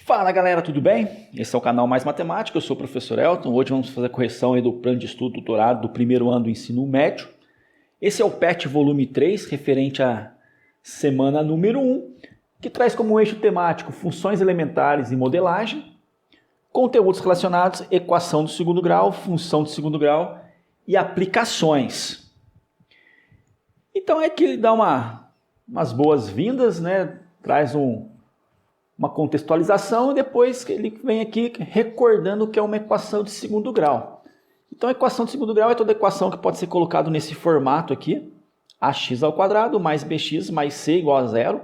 Fala galera, tudo bem? Esse é o canal Mais Matemática, eu sou o professor Elton. Hoje vamos fazer a correção aí do plano de estudo doutorado do primeiro ano do ensino médio. Esse é o PET volume 3, referente à semana número 1, que traz como eixo temático funções elementares e modelagem, conteúdos relacionados, equação do segundo grau, função do segundo grau e aplicações. Então é que ele dá umas boas-vindas, né? Traz uma contextualização e depois ele vem aqui recordando o que é uma equação de segundo grau. Então a equação de segundo grau é toda equação que pode ser colocada nesse formato aqui, ax ao quadrado mais bx mais c igual a zero,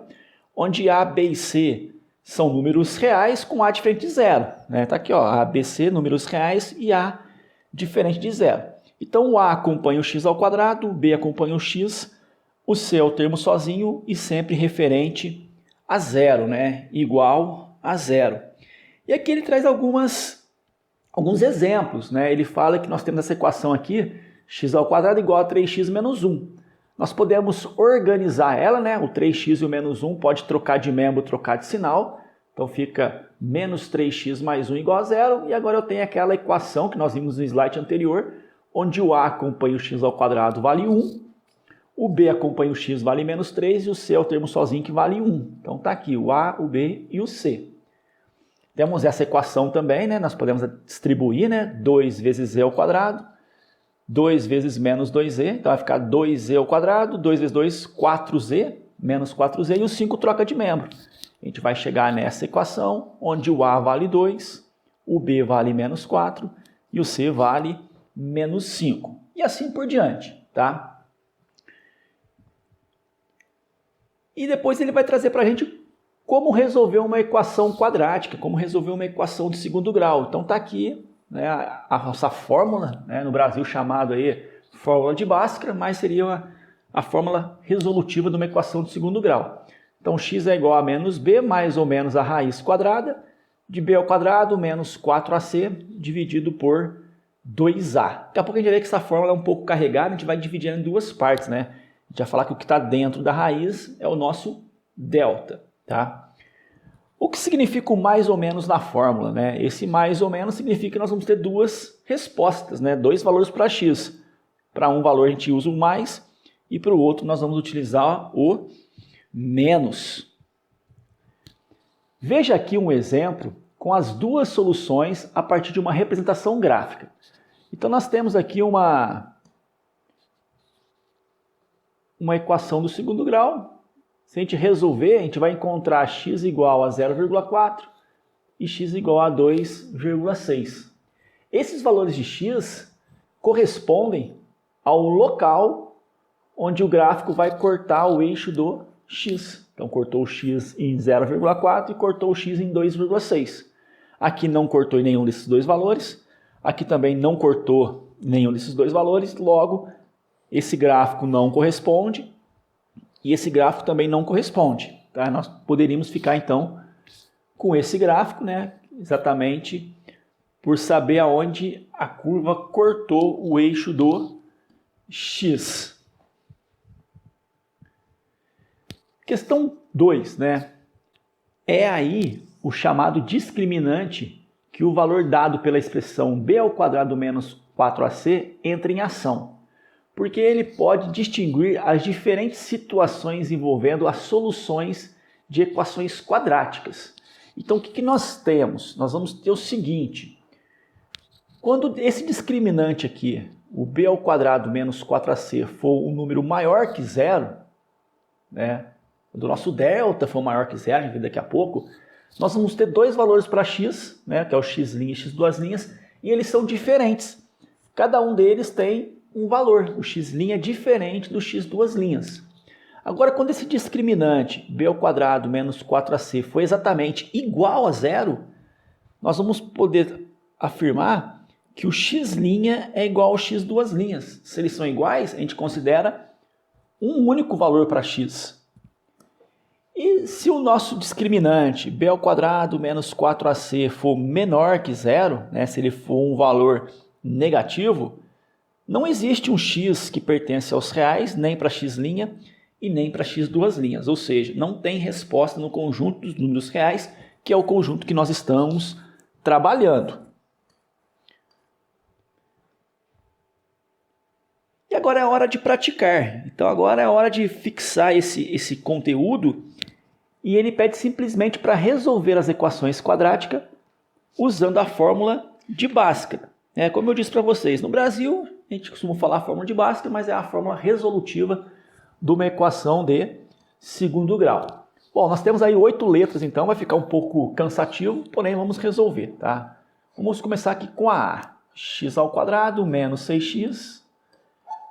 onde a, b e c são números reais com a diferente de zero. Tá aqui, ó, a, b, c, números reais e a diferente de zero. Então o a acompanha o x ao quadrado, o b acompanha o x, o c é o termo sozinho e sempre referente a zero, igual a zero. E aqui ele traz alguns exemplos, Ele fala que nós temos essa equação aqui, x ao quadrado igual a 3x menos 1. Nós podemos organizar ela, o 3x e o menos 1 pode trocar de membro, trocar de sinal. Então fica menos 3x mais 1 igual a zero. E agora eu tenho aquela equação que nós vimos no slide anterior, onde o a acompanha o x ao quadrado vale 1. O b acompanha o x, vale menos 3, e o c é o termo sozinho que vale 1. Então está aqui o a, o b e o c. Temos essa equação também, nós podemos distribuir, 2 vezes z ao quadrado, 2 vezes menos 2z, então vai ficar 2z ao quadrado, 2 vezes 2, 4z, menos 4z, e o 5 troca de membro. A gente vai chegar nessa equação, onde o a vale 2, o b vale menos 4, e o c vale menos 5. E assim por diante, tá? E depois ele vai trazer para a gente como resolver uma equação quadrática, como resolver uma equação de segundo grau. Então está aqui a nossa fórmula, no Brasil chamada aí fórmula de Bhaskara, mas seria a fórmula resolutiva de uma equação de segundo grau. Então x é igual a menos b mais ou menos a raiz quadrada de b ao quadrado menos 4ac dividido por 2a. Daqui a pouco a gente vai ver que essa fórmula é um pouco carregada, a gente vai dividir em duas partes, A gente vai falar que o que está dentro da raiz é o nosso delta, tá? O que significa o mais ou menos na fórmula, Esse mais ou menos significa que nós vamos ter duas respostas, dois valores para x. Para um valor a gente usa o mais e para o outro nós vamos utilizar o menos. Veja aqui um exemplo com as duas soluções a partir de uma representação gráfica. Então nós temos aqui uma equação do segundo grau. Se a gente resolver, a gente vai encontrar x igual a 0,4 e x igual a 2,6. Esses valores de x correspondem ao local onde o gráfico vai cortar o eixo do x. Então cortou o x em 0,4 e cortou o x em 2,6. Aqui não cortou em nenhum desses dois valores. Aqui também não cortou nenhum desses dois valores. Logo, esse gráfico não corresponde e esse gráfico também não corresponde. Tá? Nós poderíamos ficar, então, com esse gráfico, exatamente por saber aonde a curva cortou o eixo do x. Questão 2, É aí o chamado discriminante que o valor dado pela expressão b ao quadrado menos 4ac entra em ação, porque ele pode distinguir as diferentes situações envolvendo as soluções de equações quadráticas. Então, o que nós temos? Nós vamos ter o seguinte: quando esse discriminante aqui, o b ao quadrado menos 4ac, for um número maior que zero, quando o nosso delta for maior que zero, a gente vai ver daqui a pouco, nós vamos ter dois valores para x, que é o x' e x duas linhas, e eles são diferentes. Cada um deles tem um valor, o x' é diferente do x duas linhas. Agora, quando esse discriminante b ao quadrado menos 4ac for exatamente igual a zero, nós vamos poder afirmar que o x' é igual ao x duas linhas. Se eles são iguais, a gente considera um único valor para x. E se o nosso discriminante b ao quadrado menos 4ac for menor que zero, se ele for um valor negativo, não existe um x que pertence aos reais, nem para x' e nem para x duas linhas. Ou seja, não tem resposta no conjunto dos números reais que é o conjunto que nós estamos trabalhando. E agora é hora de praticar. Então agora é hora de fixar esse conteúdo e ele pede simplesmente para resolver as equações quadráticas usando a fórmula de Bhaskara. Como eu disse para vocês, no Brasil a gente costuma falar a fórmula de Bhaskara, mas é a fórmula resolutiva de uma equação de segundo grau. Bom, nós temos aí 8 letras, então vai ficar um pouco cansativo, porém vamos resolver, tá? Vamos começar aqui com a A. X ao quadrado menos 6x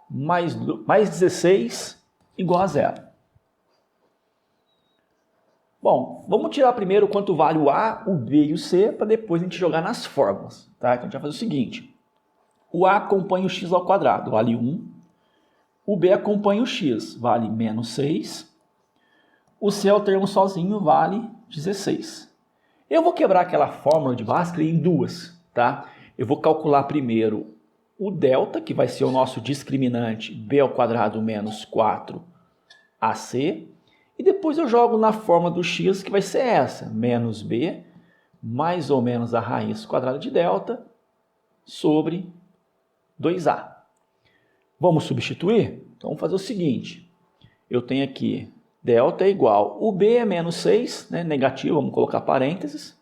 mais 16 igual a 0. Bom, vamos tirar primeiro quanto vale o A, o B e o C, para depois a gente jogar nas fórmulas, tá? Então a gente vai fazer o seguinte. O A acompanha o x ao quadrado, vale 1. O B acompanha o x, vale menos 6. O C é o termo sozinho, vale 16. Eu vou quebrar aquela fórmula de Bhaskara em duas, tá? Eu vou calcular primeiro o delta, que vai ser o nosso discriminante b ao quadrado menos 4ac. E depois eu jogo na fórmula do x, que vai ser essa, menos b, mais ou menos a raiz quadrada de delta, sobre 2a. Vamos substituir? Então vamos fazer o seguinte. Eu tenho aqui delta é igual, o b é menos 6, né, negativo, vamos colocar parênteses,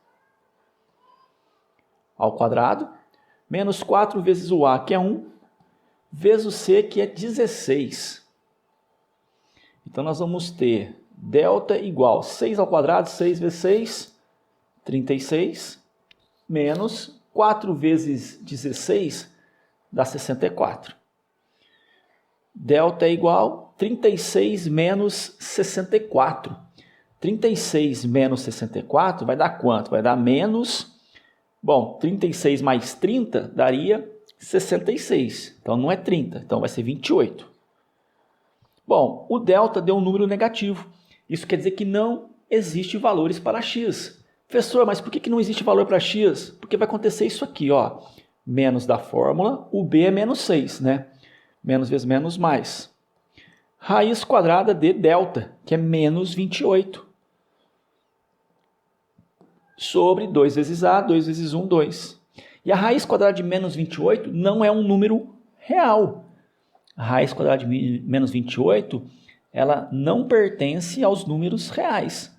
ao quadrado, menos 4 vezes o a, que é 1, vezes o c, que é 16. Então nós vamos ter delta igual 6 ao quadrado, 6 vezes 6, 36, menos 4 vezes 16, dá 64. Delta é igual 36 menos 64. 36 menos 64 vai dar quanto? Vai dar menos... Bom, 36 mais 30 daria 66. Então não é 30, então vai ser 28. Bom, o delta deu um número negativo. Isso quer dizer que não existe valores para x. Professor, mas por que não existe valor para x? Porque vai acontecer isso aqui, ó. Menos da fórmula, o b é menos 6, né? Menos vezes menos mais. Raiz quadrada de delta, que é menos 28. Sobre 2 vezes a, 2 vezes 1, 2. E a raiz quadrada de menos 28 não é um número real. A raiz quadrada de menos 28, ela não pertence aos números reais.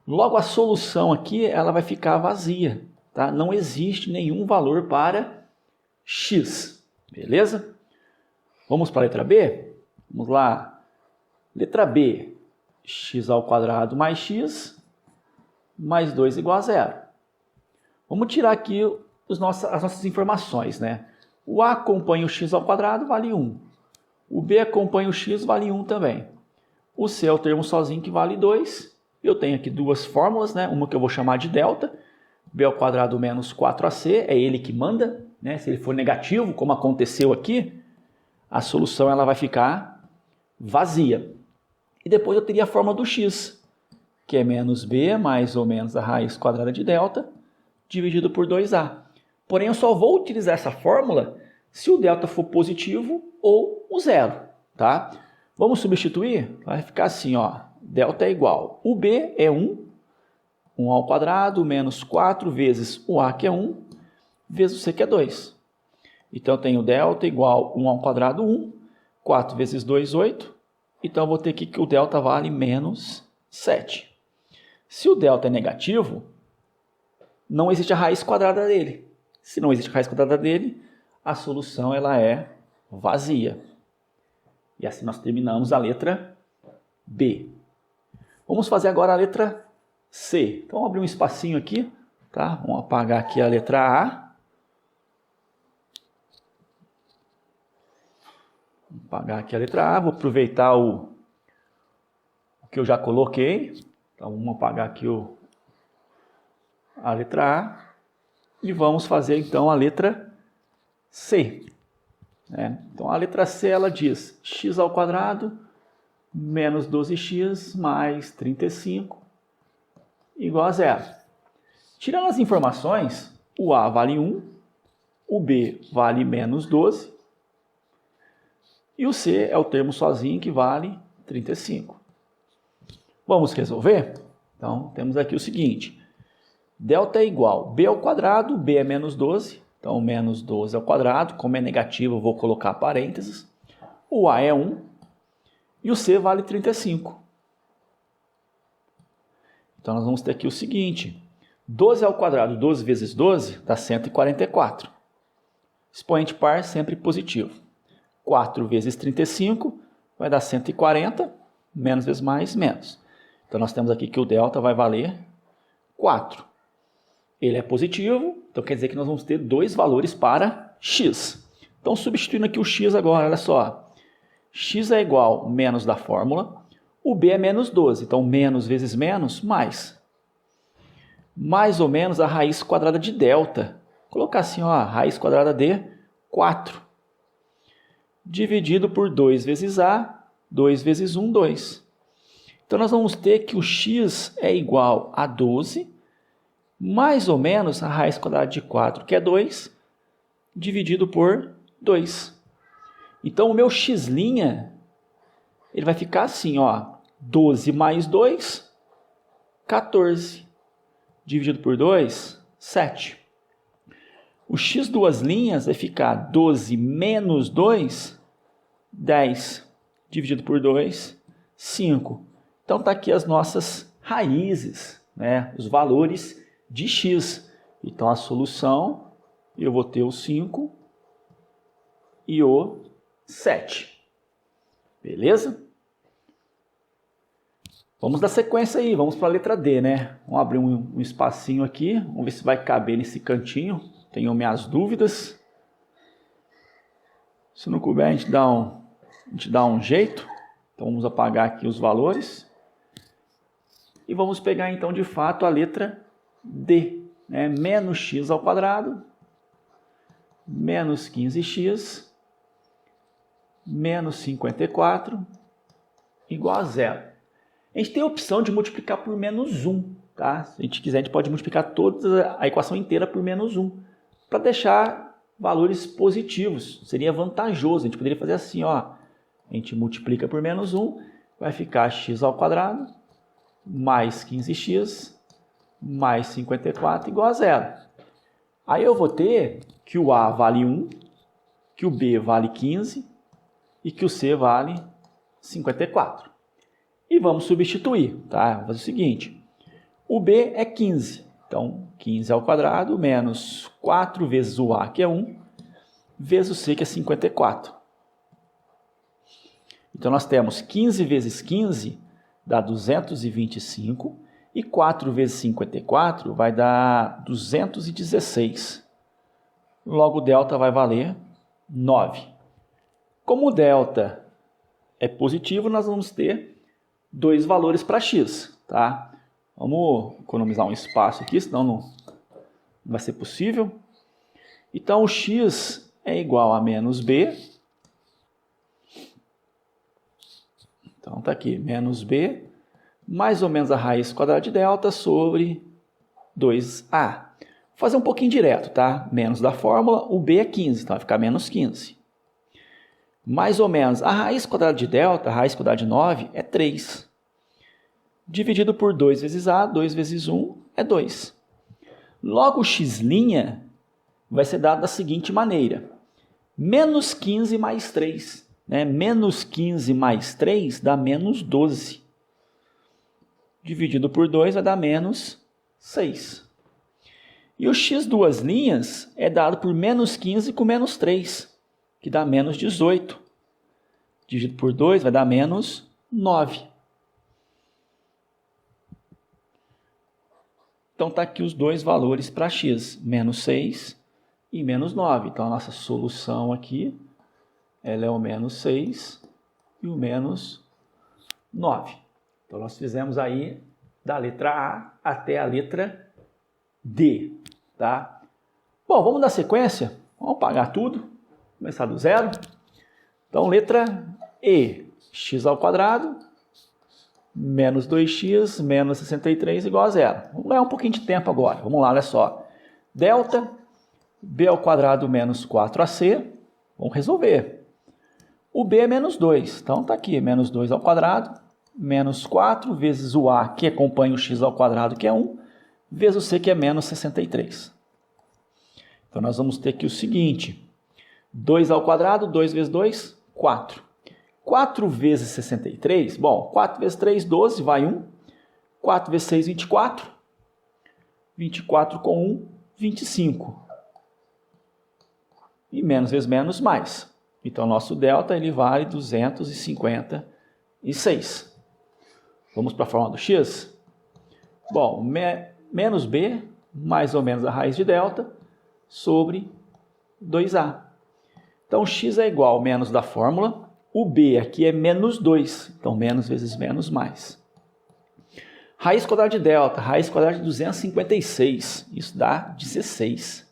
Logo, a solução aqui ela vai ficar vazia. Tá? Não existe nenhum valor para x. Beleza? Vamos para a letra B? Vamos lá. Letra B. X ao quadrado mais x mais 2 igual a 0. Vamos tirar aqui as nossas informações, né? O A acompanha o x ao quadrado, vale 1. O B acompanha o x, vale 1 também. O C é o termo sozinho, que vale 2. Eu tenho aqui duas fórmulas, né? Uma que eu vou chamar de delta. B ao quadrado menos 4ac, é ele que manda, né? Se ele for negativo, como aconteceu aqui, a solução ela vai ficar vazia. E depois eu teria a fórmula do x, que é menos b mais ou menos a raiz quadrada de delta, dividido por 2a. Porém, eu só vou utilizar essa fórmula se o delta for positivo ou o zero, tá? Vamos substituir? Vai ficar assim, ó. Delta é igual, o b é 1, 1 ao quadrado, menos 4 vezes o a, que é 1, vezes o c, que é 2. Então, eu tenho delta igual 1 ao quadrado, 1, 4 vezes 2, 8. Então, eu vou ter aqui que o delta vale menos 7. Se o delta é negativo, não existe a raiz quadrada dele. Se não existe a raiz quadrada dele, a solução ela é vazia. E assim nós terminamos a letra B. Vamos fazer agora a letra C. Então, vamos abrir um espacinho aqui, tá? Vamos apagar aqui a letra A. Vou apagar aqui a letra A. Vou aproveitar o que eu já coloquei. Então, vamos apagar aqui a letra A e vamos fazer então a letra C. Então, a letra C ela diz x ao quadrado menos 12x mais 35 igual a 0. Tirando as informações, o A vale 1, o B vale menos 12 e o C é o termo sozinho, que vale 35. Vamos resolver? Então, temos aqui o seguinte. Delta é igual b ao quadrado, b é menos 12, então menos 12 ao quadrado, como é negativo eu vou colocar parênteses, o a é 1 e o c vale 35. Então nós vamos ter aqui o seguinte, 12 ao quadrado, 12 vezes 12 dá 144. Expoente par sempre positivo. 4 vezes 35 vai dar 140, menos vezes mais, menos. Então nós temos aqui que o delta vai valer 4. Ele é positivo, então quer dizer que nós vamos ter dois valores para x. Então substituindo aqui o x agora, olha só. X é igual a menos da fórmula, o b é menos 12, então menos vezes menos, mais. Mais ou menos a raiz quadrada de delta. Vou colocar assim, ó, a raiz quadrada de 4. Dividido por 2 vezes a, 2 vezes 1, 2. Então nós vamos ter que o x é igual a 12, mais ou menos a raiz quadrada de 4, que é 2, dividido por 2. Então o meu x', ele vai ficar assim, ó, 12 mais 2, 14. Dividido por 2, 7. O x duas linhas vai ficar 12 menos 2, 10. Dividido por 2, 5. Então está aqui as nossas raízes, né? Os valores de x. Então a solução, eu vou ter o 5 e o 7. Beleza? Vamos dar sequência aí, vamos para a letra D, né? Vamos abrir um espacinho aqui, vamos ver se vai caber nesse cantinho. Tenho minhas dúvidas. Se não couber, a gente dá um jeito. Então vamos apagar aqui os valores. E vamos pegar então de fato a letra D, né? Menos x ao quadrado, menos 15x, menos 54, igual a zero. A gente tem a opção de multiplicar por menos 1, tá? Se a gente quiser, a gente pode multiplicar toda a equação inteira por menos 1, para deixar valores positivos. Seria vantajoso, a gente poderia fazer assim, ó. A gente multiplica por menos 1, vai ficar x ao quadrado, mais 15x, mais 54, igual a zero. Aí eu vou ter que o a vale 1, que o b vale 15 e que o c vale 54. E vamos substituir, tá? Vamos fazer o seguinte, o b é 15, então 15 ao quadrado menos 4 vezes o a, que é 1, vezes o c, que é 54. Então nós temos 15 vezes 15 dá 225, e 4 vezes 54 vai dar 216. Logo o delta vai valer 9. Como o delta é positivo, nós vamos ter dois valores para x, tá? Vamos economizar um espaço aqui, senão não vai ser possível. Então o x é igual a menos b. Então está aqui, menos b, mais ou menos a raiz quadrada de delta sobre 2a. Vou fazer um pouquinho direto, tá? Menos da fórmula, o b é 15, então vai ficar menos 15. Mais ou menos, a raiz quadrada de delta, a raiz quadrada de 9, é 3. Dividido por 2 vezes a, 2 vezes 1 é 2. Logo o x' vai ser dado da seguinte maneira. Menos 15 mais 3. Né? Menos 15 mais 3 dá menos 12. Dividido por 2 vai dar menos 6. E o x duas linhas é dado por menos 15 com menos 3, que dá menos 18. Dividido por 2 vai dar menos 9. Então está aqui os dois valores para x, menos 6 e menos 9. Então a nossa solução aqui, ela é o menos 6 e o menos 9. Então nós fizemos aí da letra A até a letra D, tá? Bom, vamos dar sequência, vamos apagar tudo, começar do zero. Então letra E, x ao quadrado, menos 2x, menos 63, igual a zero. Vamos ganhar um pouquinho de tempo agora, vamos lá, olha só. Delta, b ao quadrado menos 4ac, vamos resolver. O b é menos 2, então está aqui, menos 2 ao quadrado, menos 4 vezes o a, que acompanha o x ao quadrado, que é 1, vezes o c, que é menos 63. Então, nós vamos ter aqui o seguinte, 2 ao quadrado, 2 vezes 2, 4. 4 vezes 63, bom, 4 vezes 3, 12, vai 1. 4 vezes 6, 24. 24 com 1, 25. E menos vezes menos, mais. Então, nosso delta ele vale 256. Vamos para a forma do x? Bom, menos b, mais ou menos a raiz de delta, sobre 2a. Então, x é igual ao menos da fórmula. O b aqui é menos 2. Então, menos vezes menos, mais. Raiz quadrada de delta, raiz quadrada de 256. Isso dá 16.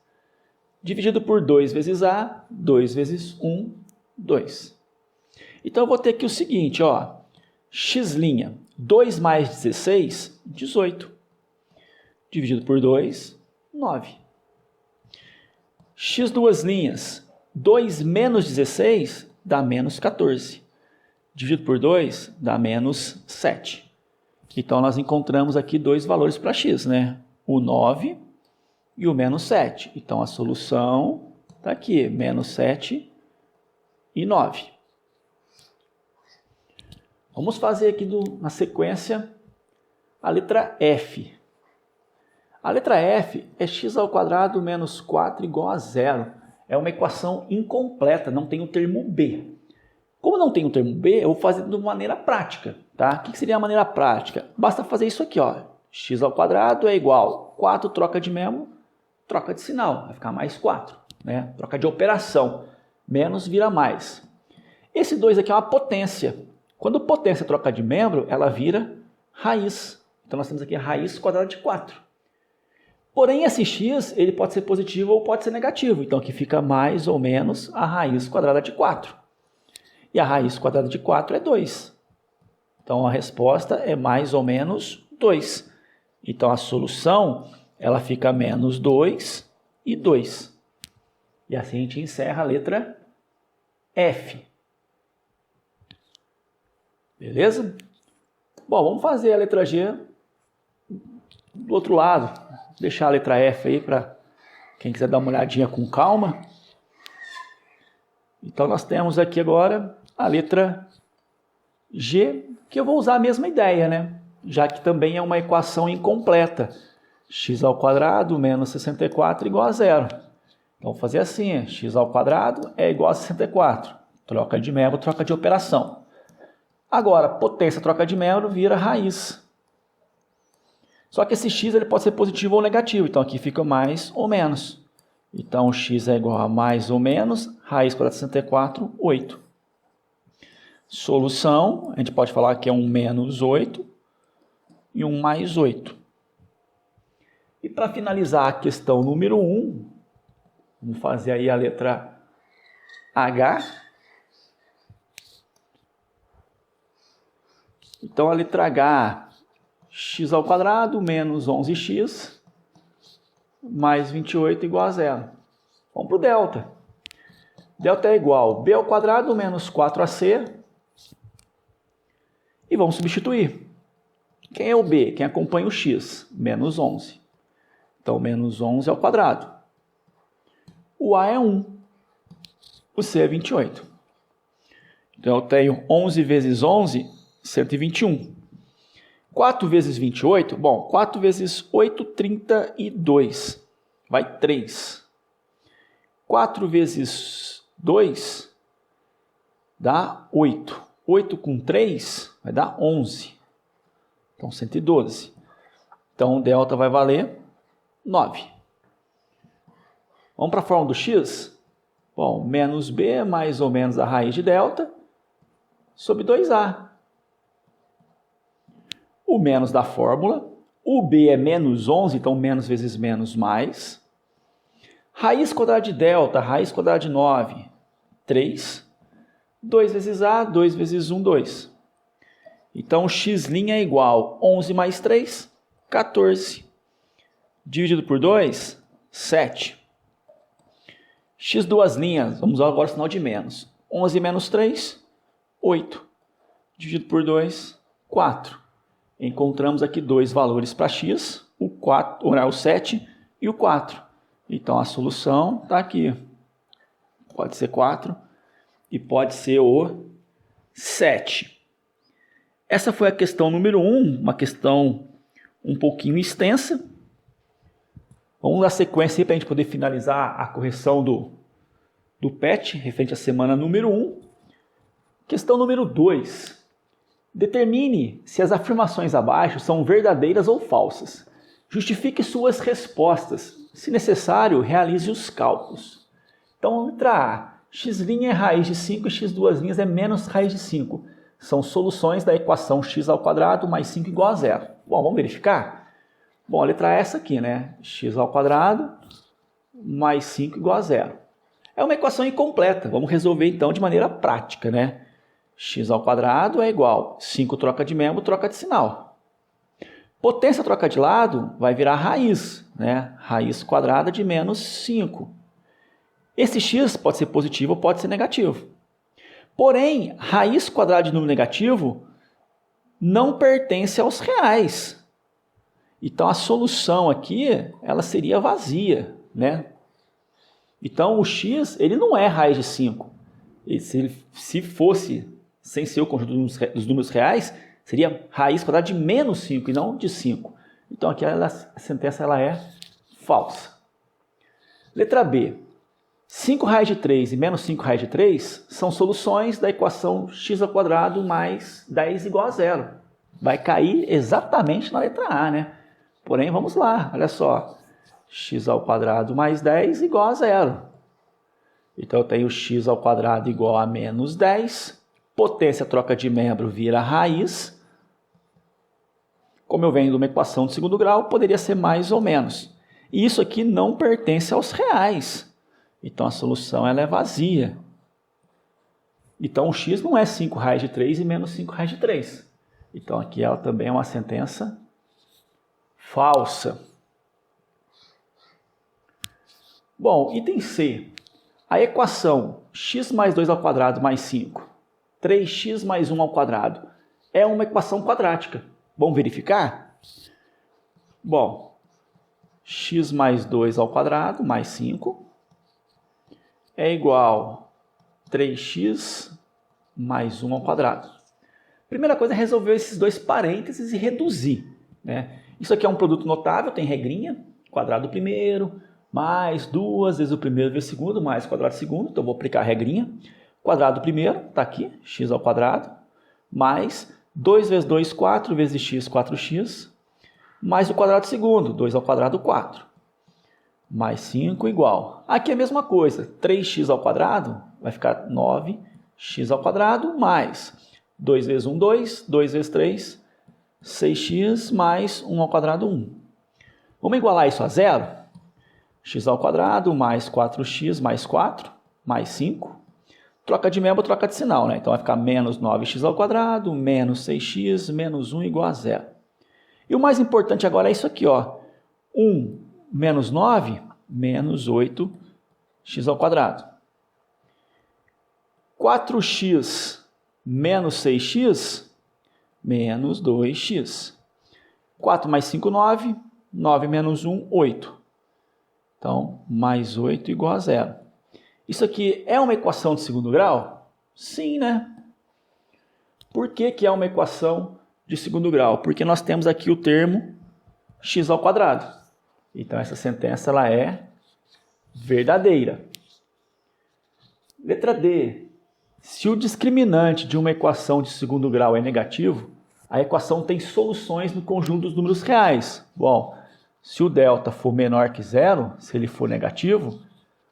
Dividido por 2 vezes a, 2 vezes 1, 2. Então, eu vou ter aqui o seguinte, ó. X', 2 mais 16, 18. Dividido por 2, 9. X duas linhas, 2 menos 16 dá menos 14. Dividido por 2 dá menos 7. Então, nós encontramos aqui dois valores para x, né? O 9 e o menos 7. Então, a solução está aqui, menos 7 e 9. Vamos fazer aqui na sequência a letra F. A letra F é x ao quadrado menos 4 igual a 0. É uma equação incompleta, não tem o termo b. Como não tem o termo b, eu vou fazer de maneira prática. Tá? O que seria a maneira prática? Basta fazer isso aqui, ó. X ao quadrado é igual 4 troca de memo, troca de sinal. Vai ficar mais 4. Né? Troca de operação. Menos vira mais. Esse 2 aqui é uma potência. Quando potência troca de membro, ela vira raiz. Então, nós temos aqui a raiz quadrada de 4. Porém, esse x ele pode ser positivo ou pode ser negativo. Então, aqui fica mais ou menos a raiz quadrada de 4. E a raiz quadrada de 4 é 2. Então, a resposta é mais ou menos 2. Então, a solução ela fica menos 2 e 2. E assim a gente encerra a letra F. Beleza? Bom, vamos fazer a letra G do outro lado. Vou deixar a letra F aí para quem quiser dar uma olhadinha com calma. Então, nós temos aqui agora a letra G, que eu vou usar a mesma ideia, né? Já que também é uma equação incompleta. X ao quadrado menos 64 igual a 0. Então, vou fazer assim, x ao quadrado é igual a 64. Troca de membro, troca de operação. Agora, potência troca de membro vira raiz. Só que esse x ele pode ser positivo ou negativo, então aqui fica mais ou menos. Então, x é igual a mais ou menos, raiz quadrada de 64, 8. Solução, a gente pode falar que é um menos 8 e um mais 8. E para finalizar a questão número 1, vamos fazer aí a letra H. Então, a letra H, x ao quadrado menos 11x mais 28 igual a 0. Vamos para o delta. Delta é igual a b ao quadrado menos 4ac. E vamos substituir. Quem é o b? Quem acompanha o x? Menos 11. Então, menos 11 ao quadrado. O a é 1. O c é 28. Então, eu tenho 11 vezes 11, 121. 4 vezes 28, bom, 4 vezes 8, 32. Vai 3. 4 vezes 2 dá 8. 8 com 3 vai dar 11. Então, 112. Então, o delta vai valer 9. Vamos para a fórmula do x? Bom, menos b é mais ou menos a raiz de delta sobre 2a. O menos da fórmula. O b é menos 11, então menos vezes menos mais. Raiz quadrada de delta, raiz quadrada de 9, 3. 2 vezes a, 2 vezes 1, 2. Então, x' é igual a 11 mais 3, 14. Dividido por 2, 7. X duas linhas, vamos usar agora o sinal de menos. 11 menos 3, 8. Dividido por 2, 4. Encontramos aqui dois valores para x. o 4, o 7 e o 4. Então a solução está aqui. Pode ser 4 e pode ser o 7. Essa foi a questão número 1, uma questão um pouquinho extensa. Vamos dar sequência para a gente poder finalizar a correção do PET, referente à semana número 1. Questão número 2. Determine se as afirmaçõ' abaixo são verdadeiras ou falsas. Justifique suas respostas. Se necessário, realize os cálculos. Então, letra A. X' é raiz de 5 e x duas linhas é menos raiz de 5. São soluções da equação x² mais 5 igual a 0. Bom, vamos verificar? Bom, a letra A é essa aqui, né? x² mais 5 igual a 0. É uma equação incompleta. Vamos resolver então de maneira prática, né? x² é igual 5 troca de membro, troca de sinal. Potência troca de lado vai virar raiz, né? Raiz quadrada de menos 5. Esse x pode ser positivo ou pode ser negativo. Porém, raiz quadrada de número negativo não pertence aos reais. Então a solução aqui, ela seria vazia, né? Então o x, ele não é raiz de 5. Se fosse sem ser o conjunto dos números reais, seria raiz quadrada de menos 5 e não de 5. Então aqui a sentença ela é falsa. Letra B. 5 raiz de 3 e menos 5 raiz de 3 são soluções da equação x² mais 10 igual a 0. Vai cair exatamente na letra A, né? Porém, vamos lá, olha só. x² mais 10 igual a 0. Então eu tenho x² igual a menos 10. Potência troca de membro vira raiz. Como eu venho de uma equação de segundo grau, poderia ser mais ou menos. E isso aqui não pertence aos reais. Então a solução ela é vazia. Então o x não é 5 raiz de 3 e menos 5 raiz de 3. Então aqui ela também é uma sentença falsa. Bom, item C. A equação x mais 2 ao quadrado mais 5, 3x mais 1 ao quadrado, é uma equação quadrática. Vamos verificar? Bom, x mais 2 ao quadrado mais 5 é igual a 3x mais 1 ao quadrado. Primeira coisa é resolver esses dois parênteses e reduzir, né? Isso aqui é um produto notável, tem regrinha, quadrado do primeiro, mais 2 vezes o primeiro vezes o segundo, mais quadrado do segundo, então eu vou aplicar a regrinha. Quadrado do primeiro, está aqui, x ao quadrado, mais 2 vezes 2, 4 vezes x, 4x, mais o quadrado do segundo, 2 ao quadrado, 4. Mais 5 igual. Aqui é a mesma coisa, 3x ao quadrado vai ficar 9x ao quadrado, mais 2 vezes 1, 2, 2 vezes 3, 6x, mais 1 ao quadrado, 1. Vamos igualar isso a zero? X ao quadrado, mais 4x, mais 4, mais 5. Troca de membro, troca de sinal, né? Então vai ficar menos 9x ao quadrado, menos 6x, menos 1 igual a zero. E o mais importante agora é isso aqui, ó. 1 menos 9, menos 8x ao quadrado. 4x menos 6x, menos 2x. 4 mais 5, 9. 9 menos 1, 8. Então, mais 8 igual a zero. Isso aqui é uma equação de segundo grau? Sim, né? Por que que é uma equação de segundo grau? Porque nós temos aqui o termo x ao quadrado. Então, essa sentença ela é verdadeira. Letra D. Se o discriminante de uma equação de segundo grau é negativo, a equação tem soluções no conjunto dos números reais. Bom, se o delta for menor que zero, se ele for negativo,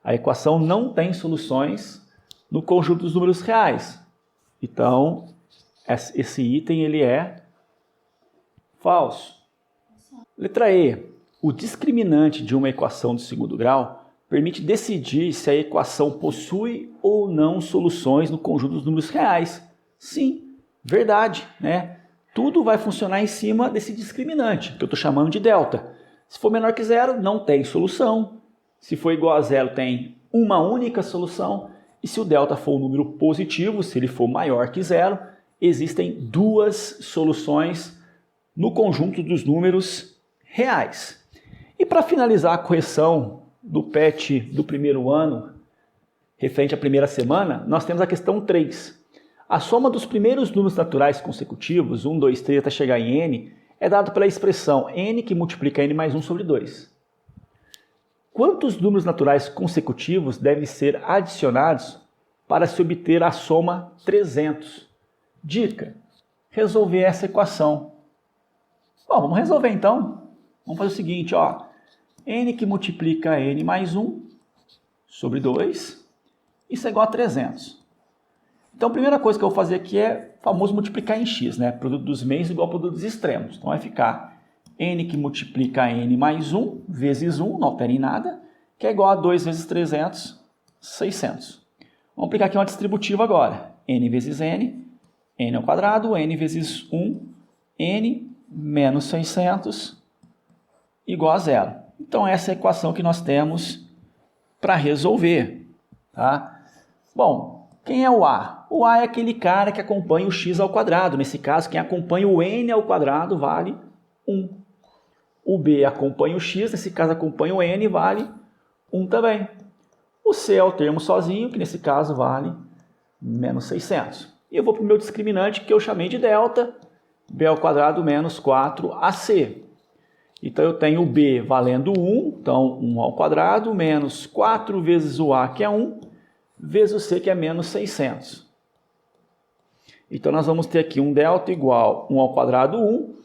a equação não tem soluções no conjunto dos números reais. Então, esse item ele é falso. Letra E. O discriminante de uma equação de segundo grau permite decidir se a equação possui ou não soluções no conjunto dos números reais. Sim, verdade, né? Tudo vai funcionar em cima desse discriminante, que eu estou chamando de delta. Se for menor que zero, não tem solução. Se for igual a zero, tem uma única solução. E se o delta for um número positivo, se ele for maior que zero, existem duas soluções no conjunto dos números E para finalizar a correção do PET do primeiro ano, referente à primeira semana, nós temos a questão 3. A soma dos primeiros números naturais consecutivos, 1, 2, 3 até chegar em n, é dado pela expressão n que multiplica n mais 1 sobre 2. Quantos números naturais consecutivos devem ser adicionados para se obter a soma 300? Dica: resolver essa equação. Bom, vamos resolver então. Vamos fazer o seguinte, ó. N que multiplica n mais 1 sobre 2, isso é igual a 300. Então a primeira coisa que eu vou fazer aqui é o famoso multiplicar em x, né? Produto dos meios igual ao produto dos extremos. Então vai ficar n que multiplica n mais 1 vezes 1, não altera em nada, que é igual a 2 vezes 300, 600. Vamos aplicar aqui uma distributiva agora. N vezes n ao quadrado, n vezes 1, n menos 600 igual a 0. Então essa é a equação que nós temos para resolver. Tá? Bom, quem é o A? O A é aquele cara que acompanha o x ao quadrado. Nesse caso, quem acompanha o n ao quadrado vale 1. O B acompanha o x, nesse caso acompanha o n, vale 1 também. O C é o termo sozinho, que nesse caso vale menos 600. E eu vou para o meu discriminante, que eu chamei de delta, b ao quadrado menos 4ac. Então eu tenho o b valendo 1, então 1 ao quadrado, menos 4 vezes o a, que é 1, vezes o c, que é menos 600. Então nós vamos ter aqui um delta igual 1 ao quadrado, 1,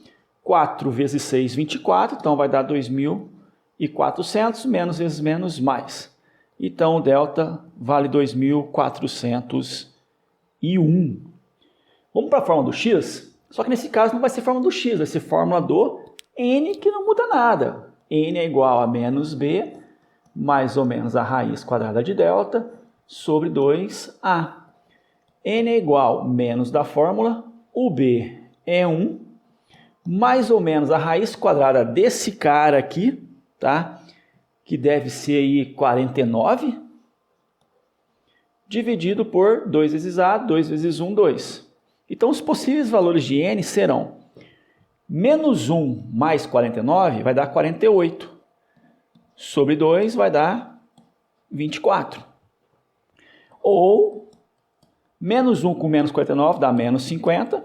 4 vezes 6, 24, então vai dar 2.400, menos vezes menos, mais. Então o delta vale 2.401. Vamos para a fórmula do x? Só que nesse caso não vai ser fórmula do x, vai ser fórmula do n, que não muda nada. N é igual a menos b, mais ou menos a raiz quadrada de delta, sobre 2a. N é igual menos da fórmula, o b é 1, mais ou menos a raiz quadrada desse cara aqui, tá? Que deve ser aí 49, dividido por 2 vezes a, 2 vezes 1, 2. Então, os possíveis valores de n serão menos 1 mais 49 vai dar 48, sobre 2 vai dar 24. Ou, menos 1 com menos 49 dá menos 50,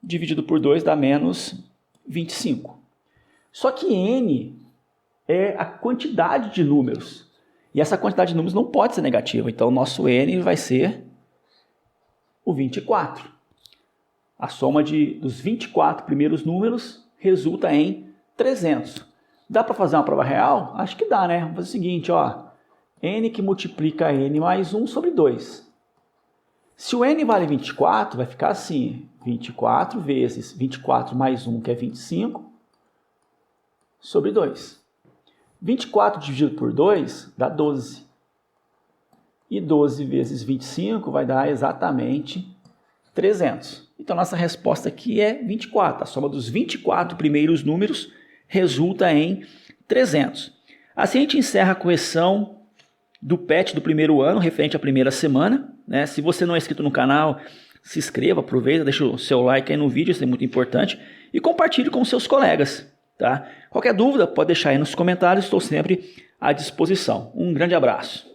dividido por 2 dá menos 25. Só que n é a quantidade de números. E essa quantidade de números não pode ser negativa. Então, o nosso n vai ser o 24. A soma dos 24 primeiros números resulta em 300. Dá para fazer uma prova real? Acho que dá, né? Vamos fazer o seguinte, ó. N que multiplica n mais 1 sobre 2. Se o n vale 24, vai ficar assim. 24 vezes 24 mais 1, que é 25, sobre 2. 24 dividido por 2 dá 12. E 12 vezes 25 vai dar exatamente 300. Então, nossa resposta aqui é 24. A soma dos 24 primeiros números resulta em 300. Assim, a gente encerra a correção do PET do primeiro ano, referente à primeira semana. Né? Se você não é inscrito no canal, se inscreva, aproveita, deixa o seu like aí no vídeo, isso é muito importante. E compartilhe com seus colegas. Tá? Qualquer dúvida, pode deixar aí nos comentários, estou sempre à disposição. Um grande abraço.